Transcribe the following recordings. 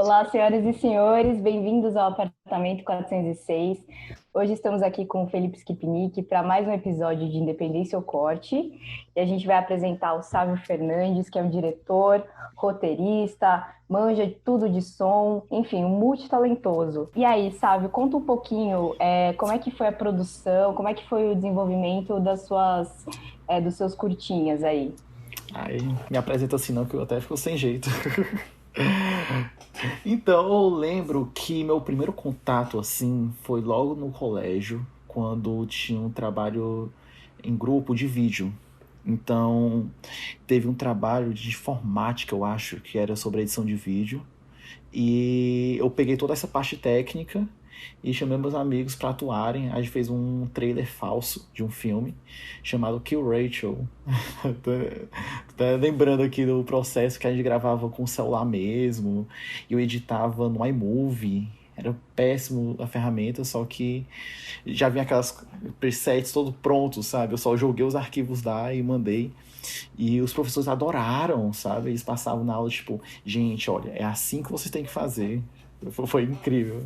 Olá, senhoras e senhores, bem-vindos ao apartamento 406. Hoje estamos aqui com o Felipe Skipnik para mais um episódio de Independência ou Corte. E a gente vai apresentar o Sávio Fernandes, que é um diretor, roteirista, manja de tudo de som, enfim, um multitalentoso. E aí, Sávio, conta um pouquinho como é que foi a produção, como é que foi o desenvolvimento dos seus curtinhas aí. Aí me apresenta assim não, que eu até fico sem jeito. Então, eu lembro que meu primeiro contato, assim, foi logo no colégio, quando tinha um trabalho em grupo de vídeo. Então, teve um trabalho de informática, eu acho, que era sobre edição de vídeo. E eu peguei toda essa parte técnica e chamei meus amigos para atuarem. A gente fez um trailer falso de um filme chamado Kill Rachel. Tô lembrando aqui do processo que a gente gravava com o celular mesmo. E eu editava no iMovie. Era péssimo a ferramenta, só que já vinha aquelas presets todo prontos, sabe? Eu só joguei os arquivos lá e mandei. E os professores adoraram, sabe? Eles passavam na aula, tipo, gente, olha, é assim que vocês têm que fazer. Foi incrível.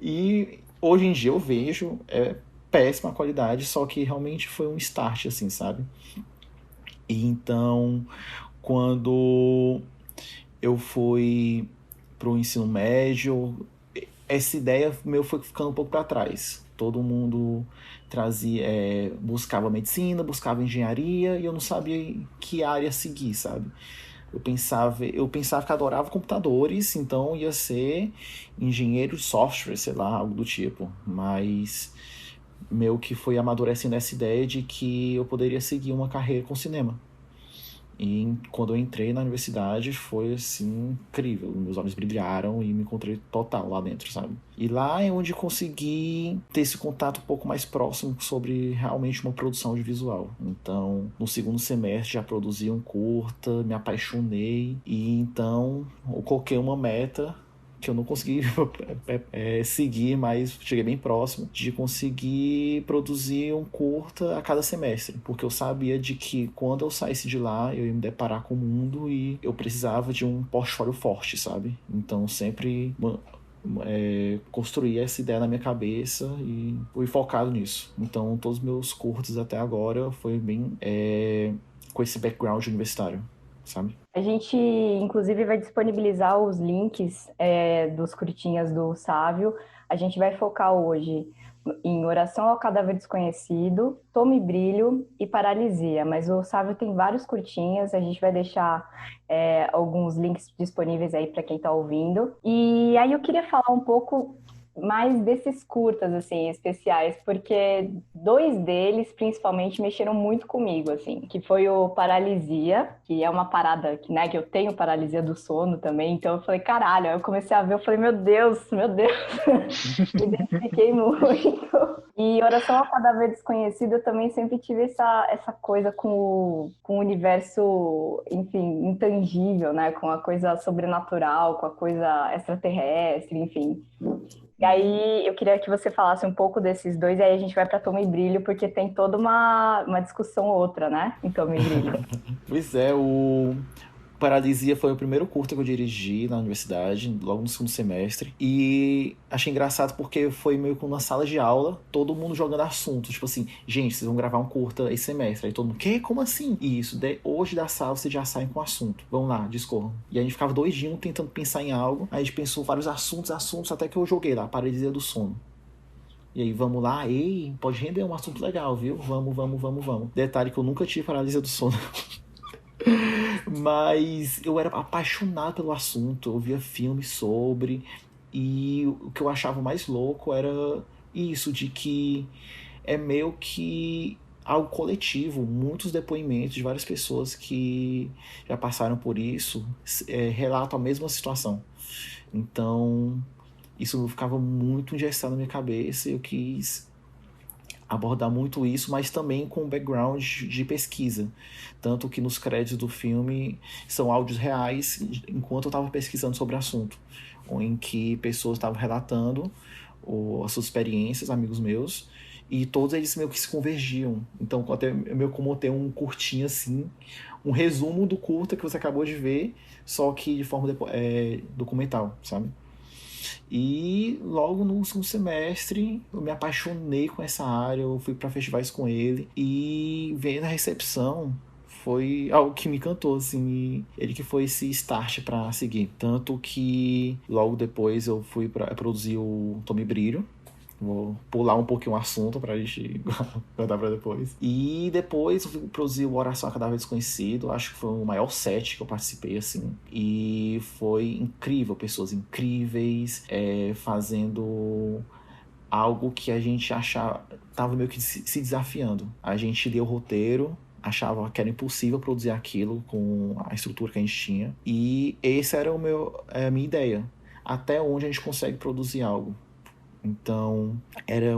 E hoje em dia eu vejo, é péssima qualidade, só que realmente foi um start, assim, sabe? E então, quando eu fui pro ensino médio, essa ideia meu foi ficando um pouco para trás. Todo mundo trazia, buscava medicina, buscava engenharia e eu não sabia que área seguir, sabe? Eu pensava que adorava computadores, então ia ser engenheiro de software, sei lá, algo do tipo. Mas meu que foi amadurecendo essa ideia de que eu poderia seguir uma carreira com cinema. E quando eu entrei na universidade foi assim incrível. Meus olhos brilharam e me encontrei total lá dentro, sabe? E lá é onde consegui ter esse contato um pouco mais próximo sobre realmente uma produção de visual. Então, no segundo semestre já produzi um curta, me apaixonei e então eu coloquei uma meta que eu não consegui seguir, mas cheguei bem próximo de conseguir produzir um curta a cada semestre, porque eu sabia de que quando eu saísse de lá eu ia me deparar com o mundo e eu precisava de um portfólio forte, sabe? Então sempre construir essa ideia na minha cabeça e fui focado nisso. Então todos os meus curtos até agora foi bem com esse background universitário, sabe? A gente, inclusive, vai disponibilizar os links dos curtinhas do Sávio. A gente vai focar hoje em Oração ao Cadáver Desconhecido, Tome Brilho e Paralisia. Mas o Sávio tem vários curtinhas, a gente vai deixar alguns links disponíveis aí para quem está ouvindo. E aí eu queria falar um pouco mais desses curtas, assim, especiais, porque dois deles, principalmente, mexeram muito comigo, assim, que foi o Paralisia, que é uma parada que, né, que eu tenho paralisia do sono também, então eu falei, caralho, aí eu comecei a ver, eu falei, meu Deus, me identifiquei muito. E Oração ao Cadáver Desconhecido, eu também sempre tive essa coisa com o universo, enfim, intangível, né, com a coisa sobrenatural, com a coisa extraterrestre, enfim. E aí eu queria que você falasse um pouco desses dois, e aí a gente vai para Toma e Brilho, porque tem toda uma discussão outra, né? Em Toma e Brilho. Pois é, o Paralisia foi o primeiro curta que eu dirigi na universidade, logo no segundo semestre. E achei engraçado porque foi meio que uma sala de aula, todo mundo jogando assunto. Tipo assim, gente, vocês vão gravar um curta esse semestre. Aí todo mundo, quê? Como assim? E isso, hoje da sala vocês já saem com o assunto. Vamos lá, discorram. E a gente ficava doidinho tentando pensar em algo. Aí a gente pensou vários assuntos, até que eu joguei lá, Paralisia do Sono. E aí, vamos lá, ei, pode render um assunto legal, viu? Vamos. Detalhe que eu nunca tive paralisia do sono. Mas eu era apaixonado pelo assunto, eu via filmes sobre, e o que eu achava mais louco era isso, de que é meio que algo coletivo, muitos depoimentos de várias pessoas que já passaram por isso relatam a mesma situação. Então, isso ficava muito engessado na minha cabeça e eu quis abordar muito isso, mas também com um background de pesquisa. Tanto que nos créditos do filme são áudios reais enquanto eu estava pesquisando sobre o assunto, em que pessoas estavam relatando as suas experiências, amigos meus, e todos eles meio que se convergiam. Então, até meio como ter um curtinho assim, um resumo do curta que você acabou de ver, só que de forma documental, sabe? E logo no segundo semestre eu me apaixonei com essa área, eu fui para festivais com ele e vendo a recepção foi algo que me encantou, assim, ele que foi esse start para seguir. Tanto que logo depois eu fui para produzir o Tome Brilho. Vou pular um pouquinho o assunto pra gente guardar pra depois. E depois eu produzi o Oração a Cadáver Desconhecido. Acho que foi o maior set que eu participei, assim. E foi incrível. Pessoas incríveis, fazendo algo que a gente achava... Tava meio que se desafiando. A gente deu o roteiro, achava que era impossível produzir aquilo com a estrutura que a gente tinha. E essa era a minha ideia. Até onde a gente consegue produzir algo. Então, era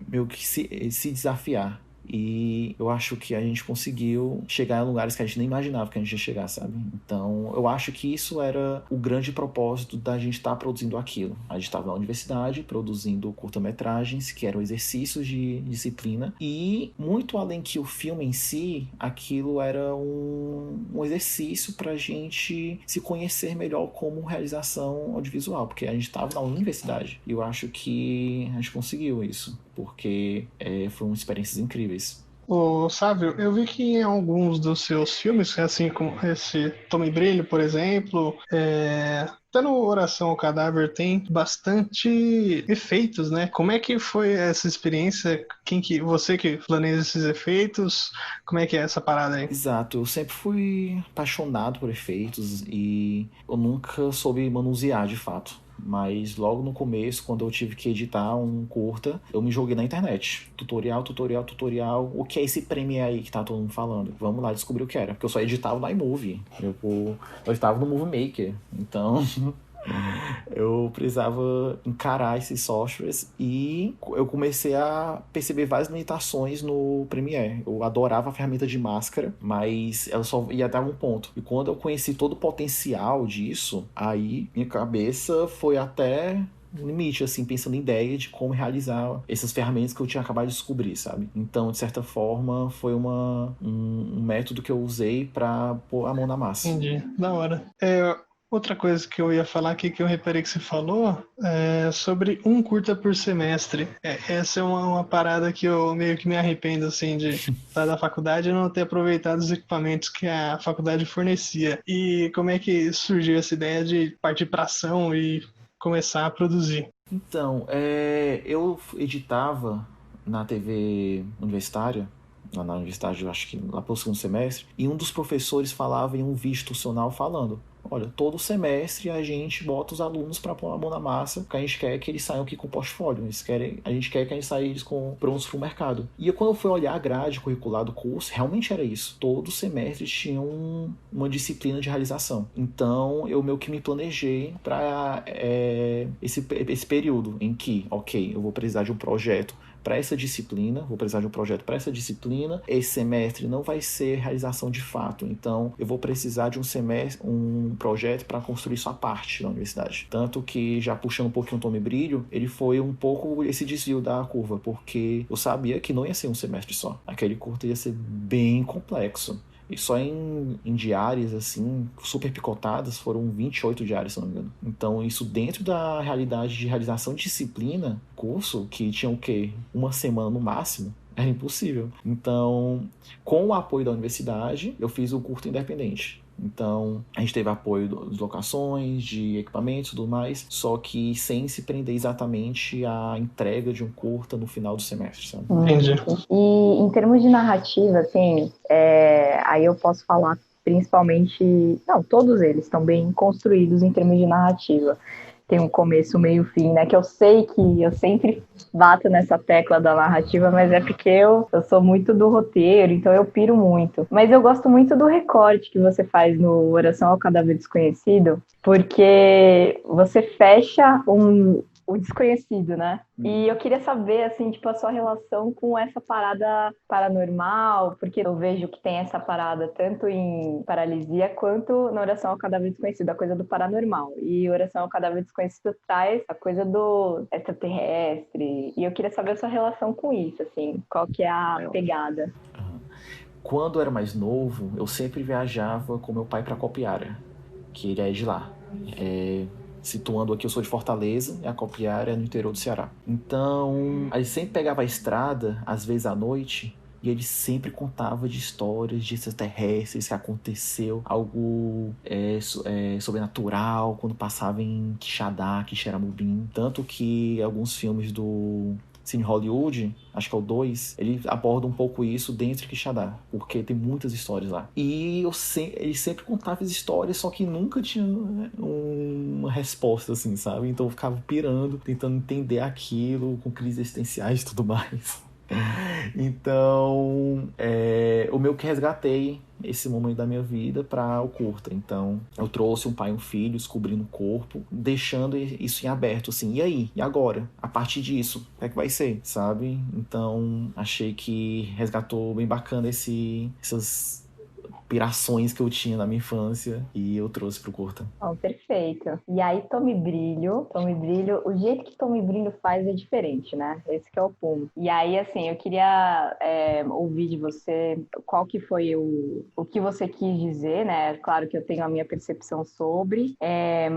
meio que se desafiar. E eu acho que a gente conseguiu chegar em lugares que a gente nem imaginava que a gente ia chegar, sabe? Então, eu acho que isso era o grande propósito da gente estar produzindo aquilo. A gente estava na universidade produzindo curta-metragens, que eram exercícios de disciplina. E, muito além que o filme em si, aquilo era um exercício para a gente se conhecer melhor como realização audiovisual, porque a gente estava na universidade. E eu acho que a gente conseguiu isso, porque foram experiências incríveis. Ô, Sávio, eu vi que em alguns dos seus filmes, assim como esse Tome Brilho, por exemplo, até no Oração ao Cadáver tem bastante efeitos, né? Como é que foi essa experiência? Você que planeja esses efeitos, como é que é essa parada aí? Exato, eu sempre fui apaixonado por efeitos e eu nunca soube manusear de fato. Mas logo no começo, quando eu tive que editar um curta, eu me joguei na internet. Tutorial, tutorial, tutorial. O que é esse Premiere aí que tá todo mundo falando? Vamos lá descobrir o que era. Porque eu só editava no iMovie. Eu estava no Movie Maker. Então, eu precisava encarar esses softwares e eu comecei a perceber várias limitações no Premiere. Eu adorava a ferramenta de máscara, mas ela só ia dar um ponto. E quando eu conheci todo o potencial disso, aí minha cabeça foi até um limite, assim, pensando em ideia de como realizar essas ferramentas que eu tinha acabado de descobrir, sabe? Então, de certa forma, foi um método que eu usei para pôr a mão na massa. Entendi, da hora. Outra coisa que eu ia falar aqui que eu reparei que você falou é sobre um curta por semestre. Essa é uma parada que eu meio que me arrependo assim de estar da faculdade e não ter aproveitado os equipamentos que a faculdade fornecia. E como é que surgiu essa ideia de partir para ação e começar a produzir? Então, eu editava na TV universitária, lá na universidade, eu acho que lá pelo segundo semestre, e um dos professores falava em um vídeo institucional falando: olha, todo semestre a gente bota os alunos para pôr a mão na massa, porque a gente quer que eles saiam aqui com portfólio, a gente quer que eles saiam prontos para o mercado. E quando eu fui olhar a grade curricular do curso, realmente era isso. Todo semestre tinha uma disciplina de realização. Então, eu meio que me planejei para esse período em que, ok, eu vou precisar de um projeto para essa disciplina, vou precisar de um projeto para essa disciplina, esse semestre não vai ser realização de fato, então eu vou precisar de um projeto para construir sua parte na universidade. Tanto que, já puxando um pouquinho o Tome Brilho, ele foi um pouco esse desvio da curva, porque eu sabia que não ia ser um semestre só. Aquele curso ia ser bem complexo. E só em diárias, assim, super picotadas, foram 28 diárias, se não me engano. Então, isso dentro da realidade de realização de disciplina, curso, que tinha o quê? Uma semana no máximo, era impossível. Então, com o apoio da universidade, eu fiz o curso independente. Então, a gente teve apoio de locações, de equipamentos e tudo mais, só que sem se prender exatamente à entrega de um curta no final do semestre, sabe? Entendi. E em termos de narrativa, assim, aí eu posso falar principalmente... Não, todos eles estão bem construídos em termos de narrativa. Tem um começo, meio, fim, né? Que eu sei que eu sempre bato nessa tecla da narrativa, mas é porque eu sou muito do roteiro, então eu piro muito. Mas eu gosto muito do recorte que você faz no Oração ao Cadáver Desconhecido, porque você fecha o desconhecido, né? E eu queria saber, assim, tipo, a sua relação com essa parada paranormal, porque eu vejo que tem essa parada tanto em Paralisia quanto na Oração ao Cadáver Desconhecido, a coisa do paranormal. E Oração ao Cadáver Desconhecido traz a coisa do extraterrestre. E eu queria saber a sua relação com isso, assim, qual que é a pegada. Quando eu era mais novo, eu sempre viajava com meu pai para Copiara, que ele é de lá. Situando aqui, eu sou de Fortaleza e a Copiara é no interior do Ceará. Então, a gente sempre pegava a estrada, às vezes à noite, e ele sempre contava de histórias de extraterrestres, que aconteceu algo sobrenatural quando passava em Quixadá, Quixeramobim. Tanto que alguns filmes do Cine Hollywood, acho que é o 2, ele aborda um pouco isso dentro de Quixadá, porque tem muitas histórias lá. E ele sempre contava as histórias, só que nunca tinha uma resposta, assim, sabe? Então eu ficava pirando, tentando entender aquilo, com crises existenciais e tudo mais. Então, o meu que resgatei esse momento da minha vida para o curta. Então, eu trouxe um pai e um filho, descobrindo o corpo, deixando isso em aberto, assim. E aí? E agora? A partir disso, o que é que vai ser? Sabe? Então, achei que resgatou bem bacana essas pirações que eu tinha na minha infância e eu trouxe pro curta. Oh, perfeito. E aí, Tome Brilho, o jeito que Tome Brilho faz é diferente, né? Esse que é o ponto. E aí, assim, eu queria ouvir de você qual que foi o que você quis dizer, né? Claro que eu tenho a minha percepção sobre,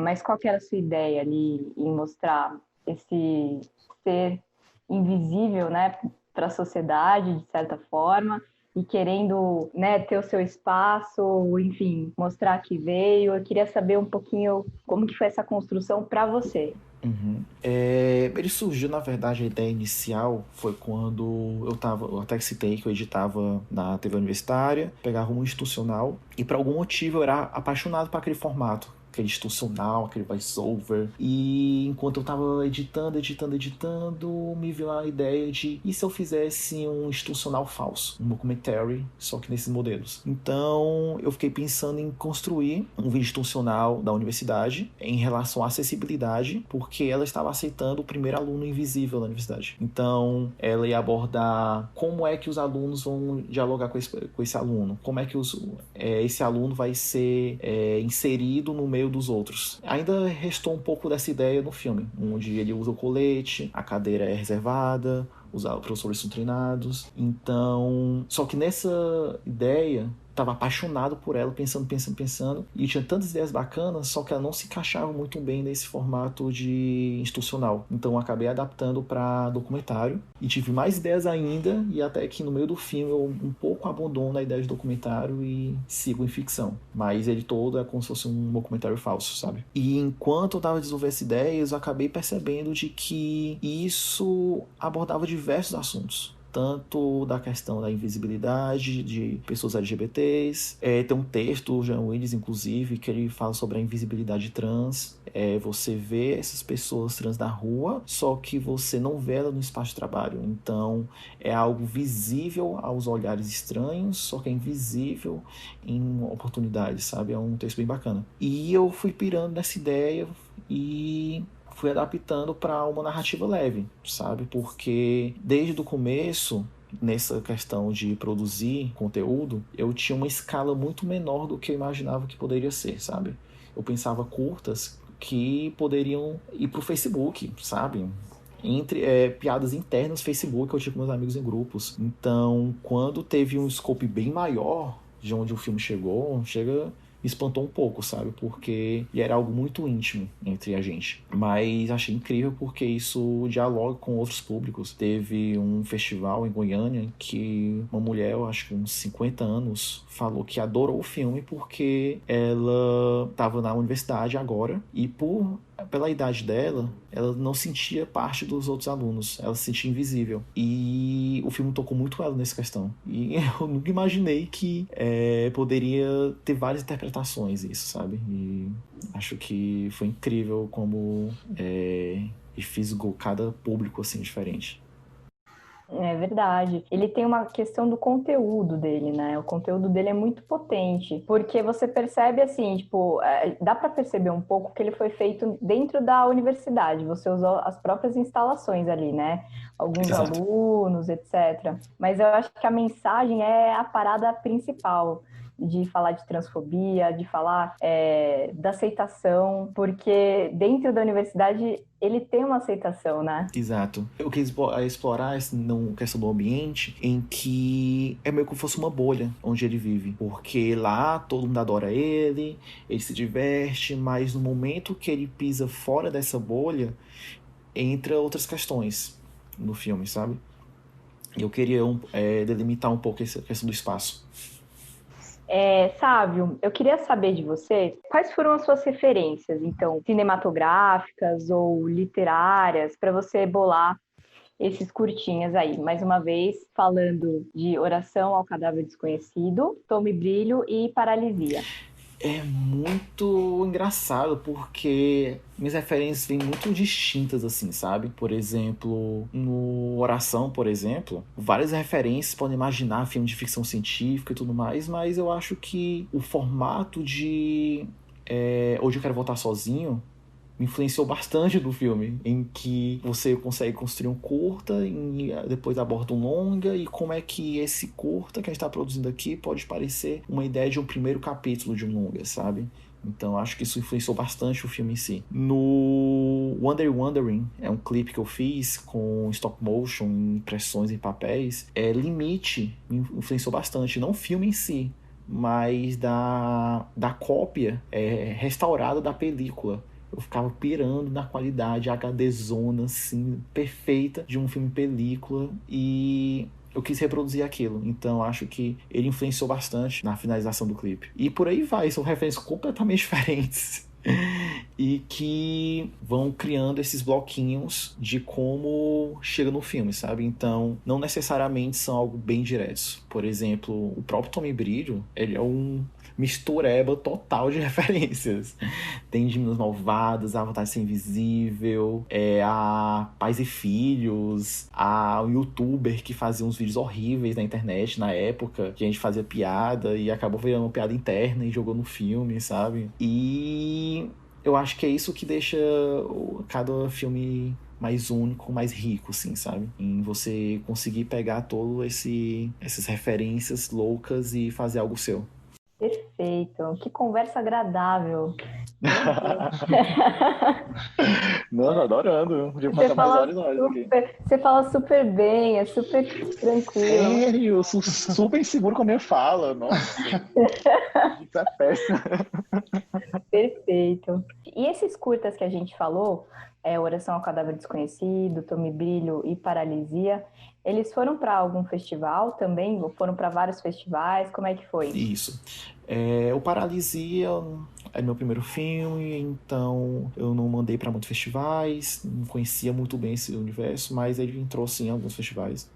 mas qual que era a sua ideia ali em mostrar esse ser invisível, né, para a sociedade, de certa forma, e querendo, né, ter o seu espaço, enfim, mostrar que veio. Eu queria saber um pouquinho como que foi essa construção para você. Uhum. Ele surgiu, na verdade, a ideia inicial foi quando eu até citei que eu editava na TV universitária, pegava um institucional, e por algum motivo eu era apaixonado por aquele formato, aquele institucional, aquele voice-over. E enquanto eu tava editando, me veio a ideia de, e se eu fizesse um institucional falso, um documentary, só que nesses modelos. Então eu fiquei pensando em construir um vídeo institucional da universidade em relação à acessibilidade, porque ela estava aceitando o primeiro aluno invisível da universidade. Então ela ia abordar como é que os alunos vão dialogar com esse aluno, como é que esse aluno vai ser inserido no meio dos outros. Ainda restou um pouco dessa ideia no filme, onde ele usa o colete, a cadeira é reservada, os professores são treinados. Então, só que nessa ideia, estava apaixonado por ela, pensando, e tinha tantas ideias bacanas, só que ela não se encaixava muito bem nesse formato de institucional. Então eu acabei adaptando para documentário e tive mais ideias ainda, e até que no meio do filme eu um pouco abandono a ideia de documentário e sigo em ficção. Mas ele todo é como se fosse um documentário falso, sabe? E enquanto eu estava desenvolvendo essas ideias, eu acabei percebendo de que isso abordava diversos assuntos, tanto da questão da invisibilidade de pessoas LGBTs. Tem um texto do Jean Willis, inclusive, que ele fala sobre a invisibilidade trans. Você vê essas pessoas trans na rua, só que você não vê ela no espaço de trabalho. Então, é algo visível aos olhares estranhos, só que é invisível em oportunidades, sabe? É um texto bem bacana. E eu fui pirando nessa ideia e fui adaptando para uma narrativa leve, sabe? Porque desde o começo, nessa questão de produzir conteúdo, eu tinha uma escala muito menor do que eu imaginava que poderia ser, sabe? Eu pensava curtas que poderiam ir pro Facebook, sabe? Entre piadas internas no Facebook, eu tinha com meus amigos em grupos. Então, quando teve um scope bem maior de onde o filme chega me espantou um pouco, sabe? Porque era algo muito íntimo entre a gente. Mas achei incrível porque isso dialoga com outros públicos. Teve um festival em Goiânia em que uma mulher, eu acho que uns 50 anos, falou que adorou o filme porque ela estava na universidade agora e pela idade dela, ela não sentia parte dos outros alunos, ela se sentia invisível. E o filme tocou muito ela nessa questão. E eu nunca imaginei que poderia ter várias interpretações isso, sabe? E acho que foi incrível como fisgou cada público assim diferente. É verdade. Ele tem uma questão do conteúdo dele, né? O conteúdo dele é muito potente, porque você percebe assim, tipo, dá para perceber um pouco que ele foi feito dentro da universidade. Você usou as próprias instalações ali, né? Alguns Exato. alunos, etc. Mas eu acho que a mensagem é a parada principal. De falar de transfobia, de falar da aceitação, porque dentro da universidade ele tem uma aceitação, né? Exato. Eu quis explorar essa questão do ambiente em que é meio como se fosse uma bolha onde ele vive. Porque lá todo mundo adora ele se diverte, mas no momento que ele pisa fora dessa bolha, entra outras questões no filme, sabe? Eu queria delimitar um pouco essa questão do espaço. Sávio, eu queria saber de você quais foram as suas referências, então, cinematográficas ou literárias, para você bolar esses curtinhas aí. Mais uma vez, falando de Oração ao Cadáver Desconhecido, Tome Brilho e Paralisia. É muito engraçado porque minhas referências vêm muito distintas, assim, sabe? Por exemplo, no Oração, por exemplo, várias referências, podem imaginar filme de ficção científica e tudo mais, mas eu acho que o formato de Hoje Eu Quero Voltar Sozinho me influenciou bastante do filme, em que você consegue construir um curta e depois aborda um longa, e como é que esse curta que a gente está produzindo aqui pode parecer uma ideia de um primeiro capítulo de um longa, sabe? Então acho que isso influenciou bastante o filme em si. No Wandering, é um clipe que eu fiz com stop motion, impressões em papéis. Limite me influenciou bastante, não o filme em si, mas da cópia restaurada da película. Eu ficava pirando na qualidade HD-zona, assim, perfeita de um filme película, e eu quis reproduzir aquilo. Então acho que ele influenciou bastante na finalização do clipe. E por aí vai, são referências completamente diferentes. E que vão criando esses bloquinhos de como chega no filme, sabe? Então, não necessariamente são algo bem diretos. Por exemplo, o próprio Tommy Brilho, ele é um mistureba total de referências. Tem de Meninas Malvadas, A Vantagem de Ser Invisível, a Pais e Filhos, a um youtuber que fazia uns vídeos horríveis na internet na época, que a gente fazia piada e acabou virando uma piada interna e jogou no filme, sabe? E eu acho que é isso que deixa cada filme mais único, mais rico, assim, sabe? Em você conseguir pegar essas referências loucas e fazer algo seu. Perfeito. Que conversa agradável. Não, adorando. Podia Você passar mais fala horas e horas aqui. você fala super bem, é super tranquilo. Sério, eu sou super inseguro com a minha fala. Nossa, isso é péssimo. Perfeito. E esses curtas que a gente falou, Oração ao Cadáver Desconhecido, Tome Brilho e Paralisia, eles foram para algum festival também? Ou foram para vários festivais? Como é que foi? Isso. O Paralisia é meu primeiro filme, então eu não mandei para muitos festivais, não conhecia muito bem esse universo, mas ele entrou sim em alguns festivais.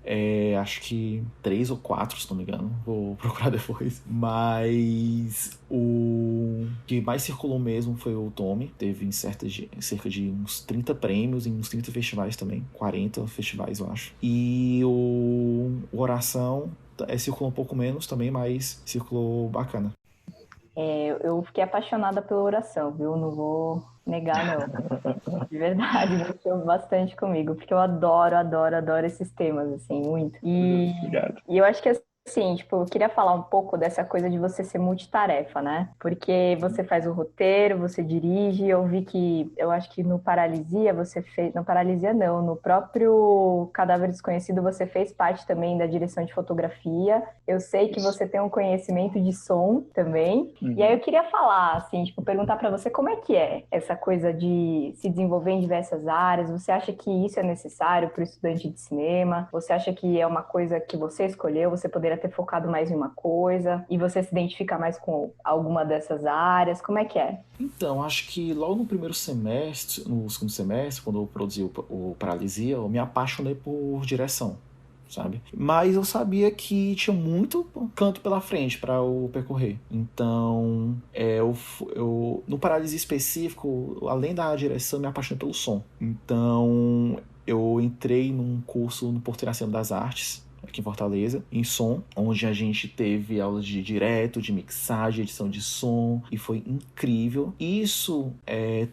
Acho que 3 ou 4, se não me engano, vou procurar depois. Mas o que mais circulou mesmo foi o Tommy, teve cerca de uns 30 prêmios em uns 30 festivais também, 40 festivais eu acho. E o Oração circulou um pouco menos também, mas circulou bacana. Eu fiquei apaixonada pela Oração, viu? Não vou negar, não. De verdade, mexeu bastante comigo, porque eu adoro esses temas, assim, muito. Obrigado. E eu acho que assim, tipo, eu queria falar um pouco dessa coisa de você ser multitarefa, né? Porque você faz o roteiro, você dirige, eu acho que no Paralisia você fez, no Paralisia não, no próprio Cadáver Desconhecido você fez parte também da direção de fotografia. Eu sei que você tem um conhecimento de som também. Uhum. E aí eu queria falar, assim, tipo, perguntar pra você como é que é essa coisa de se desenvolver em diversas áreas. Você acha que isso é necessário para o estudante de cinema? Você acha que é uma coisa que você escolheu? Você poderia ter focado mais em uma coisa e você se identifica mais com alguma dessas áreas? Como é que é? Então, acho que logo no primeiro semestre, no segundo semestre, quando eu produzi o Paralisia, eu me apaixonei por direção, sabe? Mas eu sabia que tinha muito canto pela frente para eu percorrer. Então, no Paralisia específico, além da direção, eu me apaixonei pelo som. Então, eu entrei num curso no Porto Iracema das Artes, aqui em Fortaleza, em som, onde a gente teve aulas de direto, de mixagem, edição de som, e foi incrível. Isso,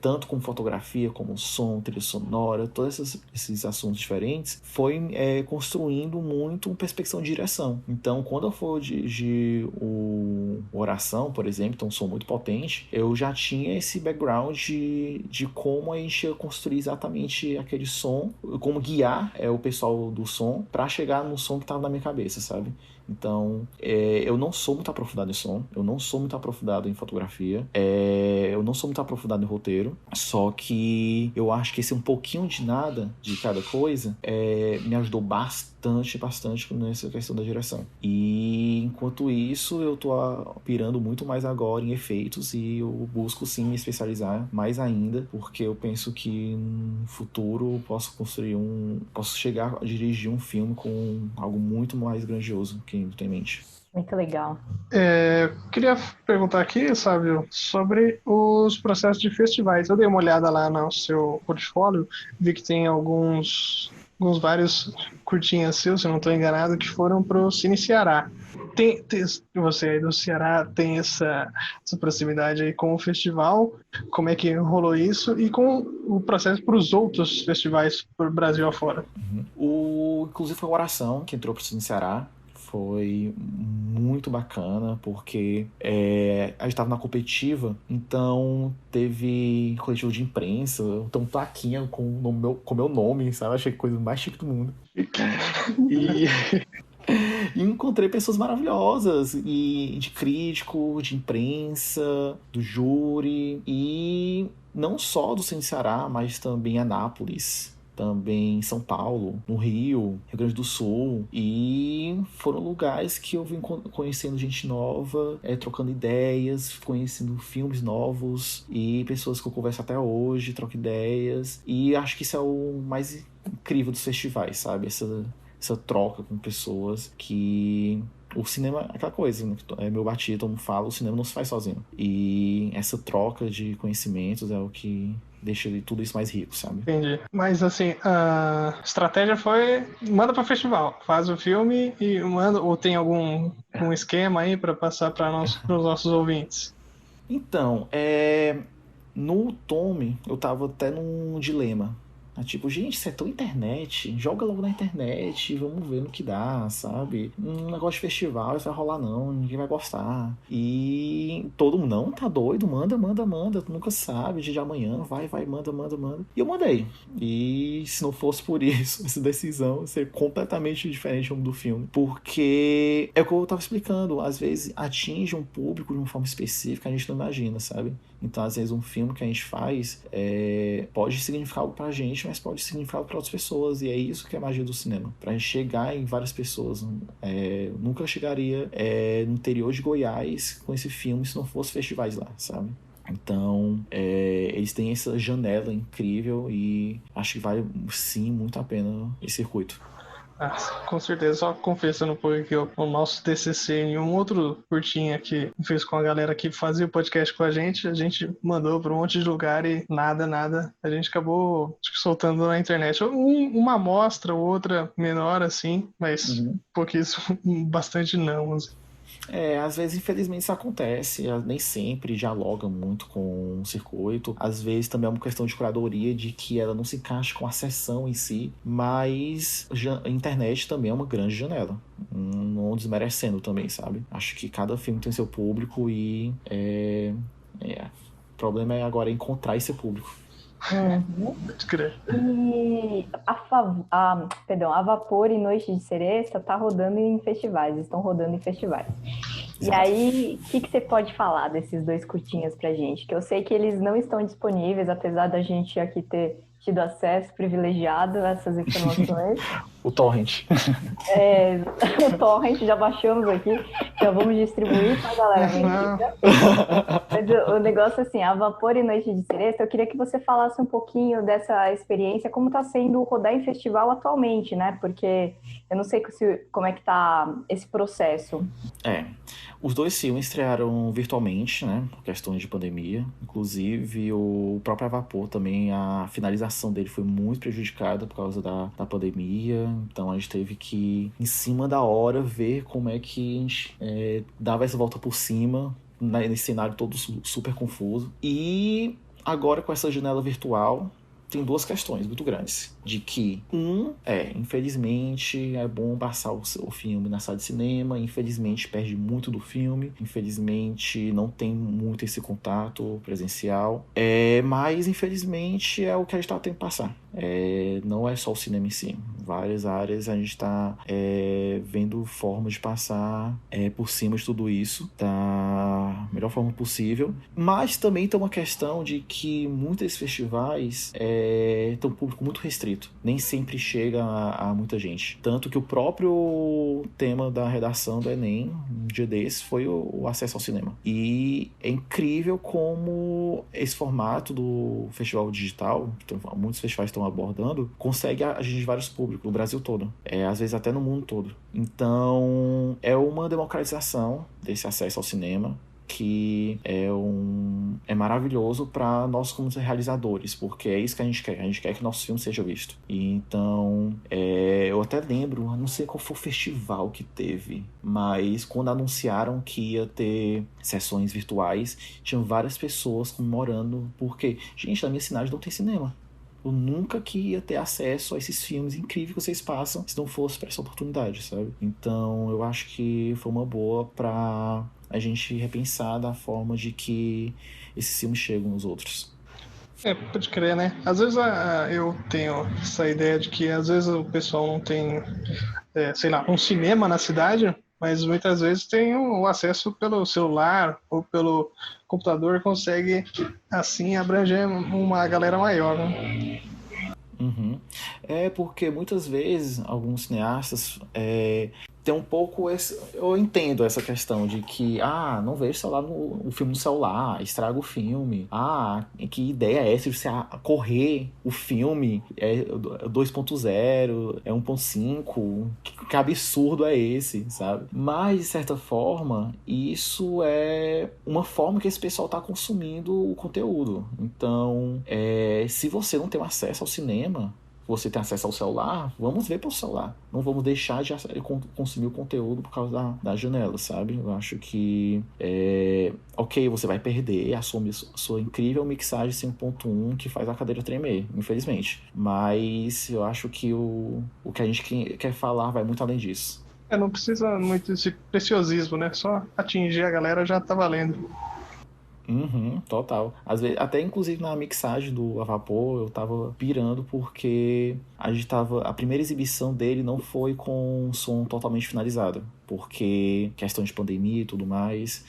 tanto com fotografia, como som, trilha sonora, todos esses assuntos diferentes, foi construindo muito uma perspectiva de direção. Então, quando eu for dirigir o Oração, por exemplo, então um som muito potente, eu já tinha esse background de como a gente ia construir exatamente aquele som, como guiar o pessoal do som para chegar no som que estava na minha cabeça, sabe? Então, eu não sou muito aprofundado em som, eu não sou muito aprofundado em fotografia, eu não sou muito aprofundado em roteiro, só que eu acho que esse um pouquinho de nada de cada coisa me ajudou bastante nessa questão da direção. E enquanto isso, eu tô pirando muito mais agora em efeitos e eu busco sim me especializar mais ainda, porque eu penso que no futuro eu posso chegar a dirigir um filme com algo muito mais grandioso que tem em mente. Muito legal. Queria perguntar aqui, Sávio, sobre os processos de festivais. Eu dei uma olhada lá no seu portfólio, vi que tem vários curtinhas seus, se eu não estou enganado, que foram para o Cine Ceará. Você aí do Ceará tem essa proximidade aí com o festival, como é que rolou isso e com o processo para os outros festivais por Brasil afora? Inclusive foi a Oração que entrou para o Cine Ceará. Foi muito bacana, porque a gente estava na competitiva, então teve coletivo de imprensa, então plaquinha com meu nome, sabe? Achei que coisa mais chique do mundo. E encontrei pessoas maravilhosas, e de crítico, de imprensa, do júri, e não só do Cine Ceará, mas também Anápolis, também São Paulo, no Rio Grande do Sul, e foram lugares que eu vim conhecendo gente nova, trocando ideias, conhecendo filmes novos e pessoas que eu converso até hoje, troco ideias, e acho que isso é o mais incrível dos festivais, sabe? Essa troca com pessoas que... O cinema é aquela coisa, né? Meu batido, todo mundo fala, o cinema não se faz sozinho. E essa troca de conhecimentos é o que deixa tudo isso mais rico, sabe? Entendi. Mas assim, a estratégia foi: manda para festival, faz o filme e manda, ou tem algum esquema aí para passar para os nossos ouvintes? Então, no Tome, eu tava até num dilema. Tipo, gente, isso é tão internet, joga logo na internet, vamos ver no que dá, sabe? Um negócio de festival, isso vai rolar não, ninguém vai gostar. E todo mundo, não, tá doido, manda, tu nunca sabe, dia de amanhã, vai, manda. E eu mandei. E se não fosse por isso, essa decisão ser completamente diferente do filme. Porque é o que eu tava explicando, às vezes atinge um público de uma forma específica, a gente não imagina, sabe? Então, às vezes, um filme que a gente faz pode significar algo pra gente, mas pode significar algo pra outras pessoas. E é isso que é a magia do cinema. Pra gente chegar em várias pessoas. Nunca chegaria no interior de Goiás com esse filme se não fosse festivais lá, sabe? Então, eles têm essa janela incrível e acho que vale, sim, muito a pena esse circuito. Com certeza, só confessando um pouco aqui, o nosso TCC em um outro curtinha que fez com a galera que fazia o podcast com a gente mandou para um monte de lugar e nada, a gente acabou soltando na internet. Uma amostra, outra menor assim, mas pouquíssimo, bastante não, assim. Às vezes, infelizmente, isso acontece. Nem sempre dialoga muito com o circuito. Às vezes também é uma questão de curadoria, de que ela não se encaixa com a sessão em si. Mas a internet também é uma grande janela. Não desmerecendo também, sabe? Acho que cada filme tem seu público e o problema agora encontrar esse público. E a Vapor e Noite de Seresta estão rodando em festivais. E aí, o que você pode falar desses dois curtinhas pra gente? Que eu sei que eles não estão disponíveis, apesar da gente aqui ter tido acesso privilegiado a essas informações. O Torrent. O Torrent já baixamos aqui, já vamos distribuir pra galera. Mentira. Mas o negócio assim, a Vapor e Noite de Seresta, eu queria que você falasse um pouquinho dessa experiência, como está sendo rodar em festival atualmente, né? Porque eu não sei como é que tá esse processo. Os dois filmes estrearam virtualmente, né, por questões de pandemia. Inclusive, o próprio A Vapor também, a finalização dele foi muito prejudicada por causa da pandemia. Então, a gente teve que, em cima da hora, ver como é que a gente dava essa volta por cima, nesse cenário todo super confuso. E agora, com essa janela virtual, tem duas questões muito grandes. De que, infelizmente, é bom passar o filme na sala de cinema, infelizmente perde muito do filme, infelizmente não tem muito esse contato presencial, mas infelizmente é o que a gente tá tendo que passar. Não é só o cinema em si. Várias áreas a gente está vendo formas de passar por cima de tudo isso da melhor forma possível. Mas também tem uma questão de que muitos festivais têm um público muito restrito. Nem sempre chega a muita gente. Tanto que o próprio tema da redação do Enem, um dia desse, foi o acesso ao cinema. E é incrível como esse formato do festival digital, que muitos festivais estão abordando, consegue atingir vários públicos no Brasil todo. Às vezes até no mundo todo. Então, é uma democratização desse acesso ao cinema, que é maravilhoso para nós como realizadores, porque é isso que a gente quer. A gente quer que nosso filme seja visto. E então, eu até lembro, não sei qual foi o festival que teve, mas quando anunciaram que ia ter sessões virtuais, tinham várias pessoas comemorando, porque, gente, na minha cidade não tem cinema. Eu nunca que ia ter acesso a esses filmes incríveis que vocês passam se não fosse para essa oportunidade, sabe? Então, eu acho que foi uma boa para a gente repensar da forma de que esses filmes chegam nos outros. Pode crer, né? Às vezes eu tenho essa ideia de que às vezes o pessoal não tem, sei lá, um cinema na cidade, mas muitas vezes tem o acesso pelo celular ou pelo computador, consegue assim abranger uma galera maior, né? Uhum. Porque muitas vezes alguns cineastas tem um pouco eu entendo essa questão de que não vejo o filme no celular, estraga o filme. Que ideia é essa de você correr o filme 2.0, 1.5, que absurdo é esse, sabe? Mas de certa forma isso é uma forma que esse pessoal está consumindo o conteúdo. Então se você não tem acesso ao cinema, você tem acesso ao celular, vamos ver pelo celular. Não vamos deixar de consumir o conteúdo por causa da janela, sabe? Eu acho que ok, você vai perder a sua incrível mixagem 5.1 que faz a cadeira tremer, infelizmente. Mas eu acho que o que a gente quer falar vai muito além disso. Não precisa muito desse preciosismo, né? Só atingir a galera já tá valendo. Uhum, total. Às vezes, até inclusive na mixagem do A Vapor, eu tava pirando porque a primeira exibição dele não foi com som totalmente finalizado, porque questão de pandemia e tudo mais,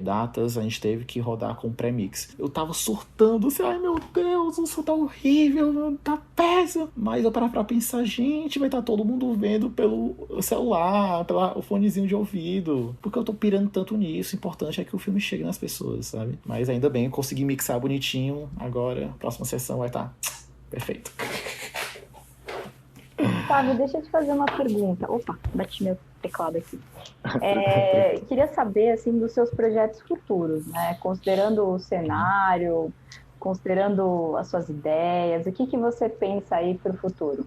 datas a gente teve que rodar com pré-mix. Eu tava surtando, assim, ai meu Deus, o som tá horrível, tá péssimo. Mas eu parava pra pensar, gente, vai estar todo mundo vendo pelo celular, pelo fonezinho de ouvido. Porque eu tô pirando tanto nisso, o importante é que o filme chegue nas pessoas, sabe? Mas ainda bem, consegui mixar bonitinho, agora a próxima sessão vai estar perfeito. Fábio, deixa eu te fazer uma pergunta. Opa, bati meu teclado aqui. Queria saber, assim, dos seus projetos futuros, né? Considerando o cenário, considerando as suas ideias, o que você pensa aí para o futuro?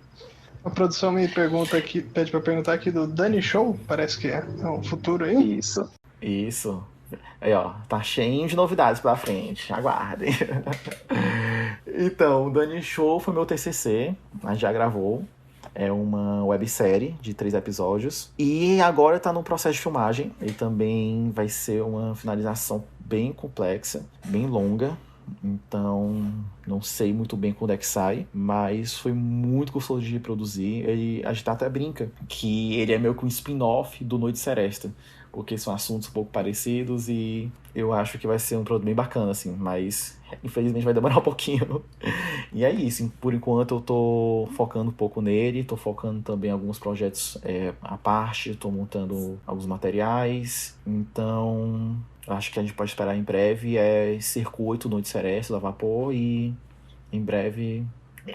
A produção me pergunta aqui, pede para perguntar aqui do Dani Show, parece que é o futuro aí. Isso. Aí, ó, tá cheio de novidades pra frente, aguardem. Então, o Dani Show foi meu TCC, a gente já gravou. É uma websérie de 3 episódios. E agora tá no processo de filmagem. Ele também vai ser uma finalização bem complexa, bem longa. Então, não sei muito bem quando é que sai, mas foi muito gostoso de reproduzir. A gente até brinca que ele é meio que um spin-off do Noite Seresta, porque são assuntos um pouco parecidos e eu acho que vai ser um produto bem bacana, assim, mas infelizmente vai demorar um pouquinho. E é isso, por enquanto eu tô focando um pouco nele, tô focando também em alguns projetos à parte, tô montando alguns materiais, então acho que a gente pode esperar em breve circuito no Ceresce, a vapor e em breve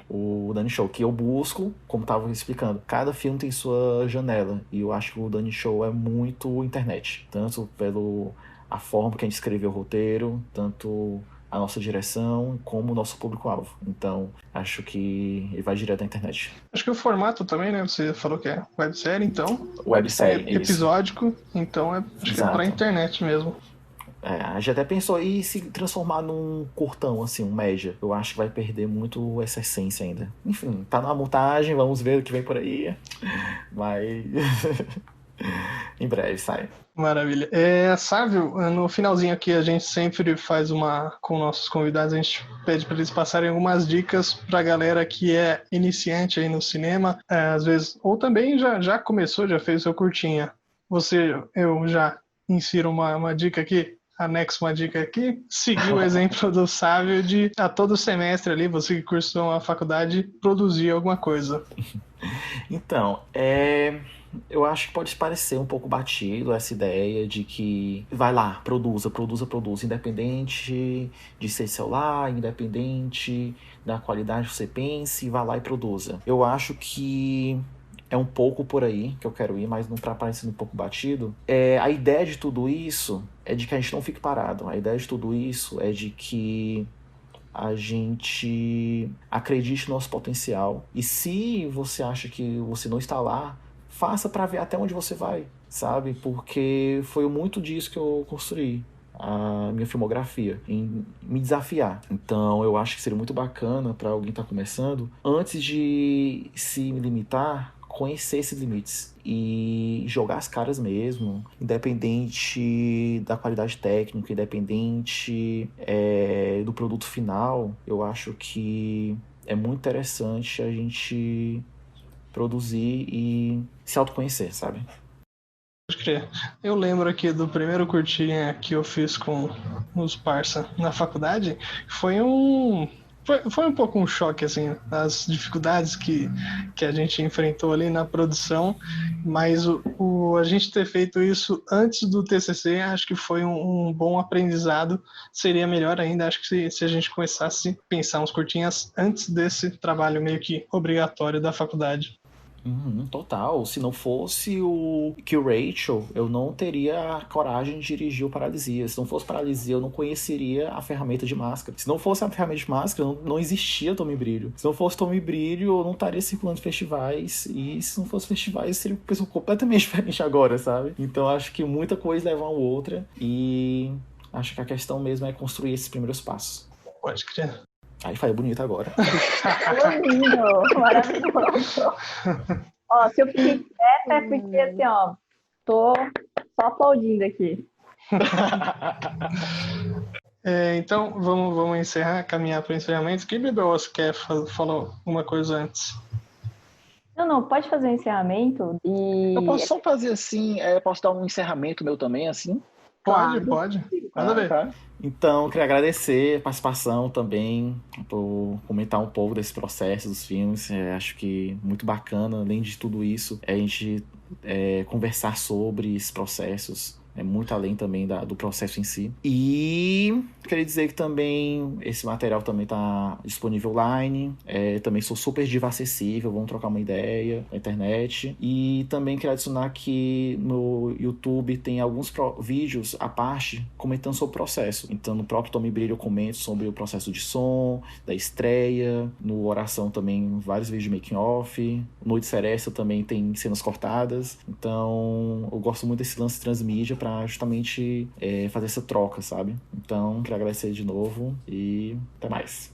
o Dani Show, que eu busco, como tava explicando, cada filme tem sua janela, e eu acho que o Dani Show é muito internet, tanto pelo a forma que a gente escreveu o roteiro, tanto a nossa direção, como o nosso público-alvo. Então, acho que ele vai direto à internet. Acho que o formato também, né? Você falou que é websérie, então. Websérie, É episódico, então acho que é pra Exato. internet mesmo. A gente até pensou em se transformar num curtão, assim, um média. Eu acho que vai perder muito essa essência ainda. Enfim, tá na montagem, vamos ver o que vem por aí. Mas em breve sai. Maravilha. Sávio, no finalzinho aqui a gente sempre faz com nossos convidados, a gente pede para eles passarem algumas dicas para a galera que é iniciante aí no cinema, às vezes, ou também já começou, já fez o seu curtinha. Eu já insiro uma dica aqui, anexo uma dica aqui, seguir o exemplo do Sávio de a todo semestre ali, você que cursou uma faculdade, produzir alguma coisa. Então, eu acho que pode parecer um pouco batido essa ideia de que vai lá, produza, independente de ser celular, independente da qualidade que você pense, vai lá e produza. Eu acho que é um pouco por aí que eu quero ir, mas não tá parecendo um pouco batido. A ideia de tudo isso é de que a gente não fique parado. A ideia de tudo isso é de que a gente acredite no nosso potencial. E se você acha que você não está lá, faça para ver até onde você vai, sabe? Porque foi muito disso que eu construí a minha filmografia, em me desafiar. Então eu acho que seria muito bacana para alguém estar começando, antes de se limitar, conhecer esses limites e jogar as caras mesmo, independente da qualidade técnica, independente do produto final. Eu acho que é muito interessante a gente produzir e se autoconhecer, sabe? Pode crer. Eu lembro aqui do primeiro curtinha que eu fiz com os parça na faculdade, foi um pouco um choque, assim, as dificuldades que a gente enfrentou ali na produção, mas a gente ter feito isso antes do TCC, acho que foi um bom aprendizado, seria melhor ainda, acho que se a gente começasse a pensar uns curtinhas antes desse trabalho meio que obrigatório da faculdade. Total. Se não fosse o Rachel, eu não teria a coragem de dirigir o Paralisia. Se não fosse Paralisia, eu não conheceria a ferramenta de máscara. Se não fosse a ferramenta de máscara, não existia Tome Brilho. Se não fosse Tome Brilho, eu não estaria circulando em festivais. E se não fosse festivais, seria uma pessoa completamente diferente agora, sabe? Então acho que muita coisa leva a outra. E acho que a questão mesmo é construir esses primeiros passos. Pode crer. Aí falei bonito agora. Lindo, maravilhoso. Ó, se eu fiquei quieta é porque assim, ó, tô só aplaudindo aqui. Então, vamos encerrar, caminhar para o encerramento. Quem bebeu você quer falar uma coisa antes? Não, pode fazer o encerramento e... Eu posso só fazer assim, posso dar um encerramento meu também, assim? Pode. Manda ver. Tá. Então, queria agradecer a participação também, por comentar um pouco desse processo dos filmes. Acho que muito bacana, além de tudo isso, a gente conversar sobre esses processos. É muito além também do processo em si. E queria dizer que também esse material também está disponível online. Também sou super diva acessível, vamos trocar uma ideia na internet. E também queria adicionar que no YouTube tem alguns vídeos à parte comentando sobre o processo. Então no próprio Tome Brilho eu comento sobre o processo de som, da estreia. No Oração também vários vídeos de making off. No Ceresce também tem cenas cortadas. Então eu gosto muito desse lance transmídia para justamente fazer essa troca, sabe? Então, queria agradecer de novo e até mais.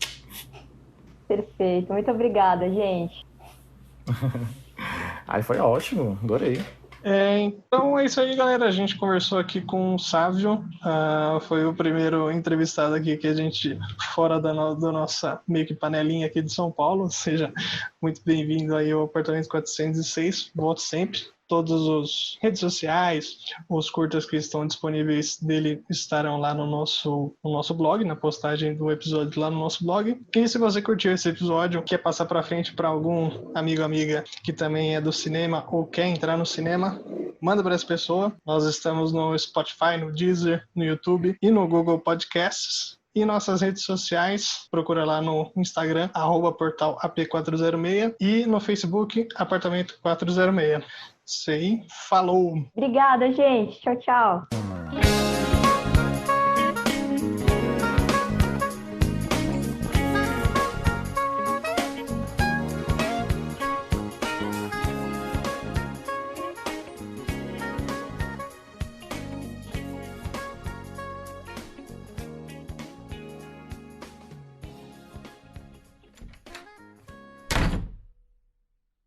Perfeito, muito obrigada, gente. Aí foi ótimo, adorei. Então é isso aí, galera. A gente conversou aqui com o Sávio. Foi o primeiro entrevistado aqui que a gente, fora da nossa meio que panelinha aqui de São Paulo. Seja muito bem-vindo aí ao apartamento 406. Volte sempre. todas as redes sociais, os curtas que estão disponíveis dele estarão lá no nosso blog, na postagem do episódio lá no nosso blog. E se você curtiu esse episódio, quer passar para frente para algum amigo, amiga que também é do cinema ou quer entrar no cinema, manda para essa pessoa. Nós estamos no Spotify, no Deezer, no YouTube e no Google Podcasts. E nossas redes sociais, procura lá no Instagram, @portal AP406 e no Facebook, Apartamento 406. Isso aí, falou! Obrigada, gente. Tchau, tchau.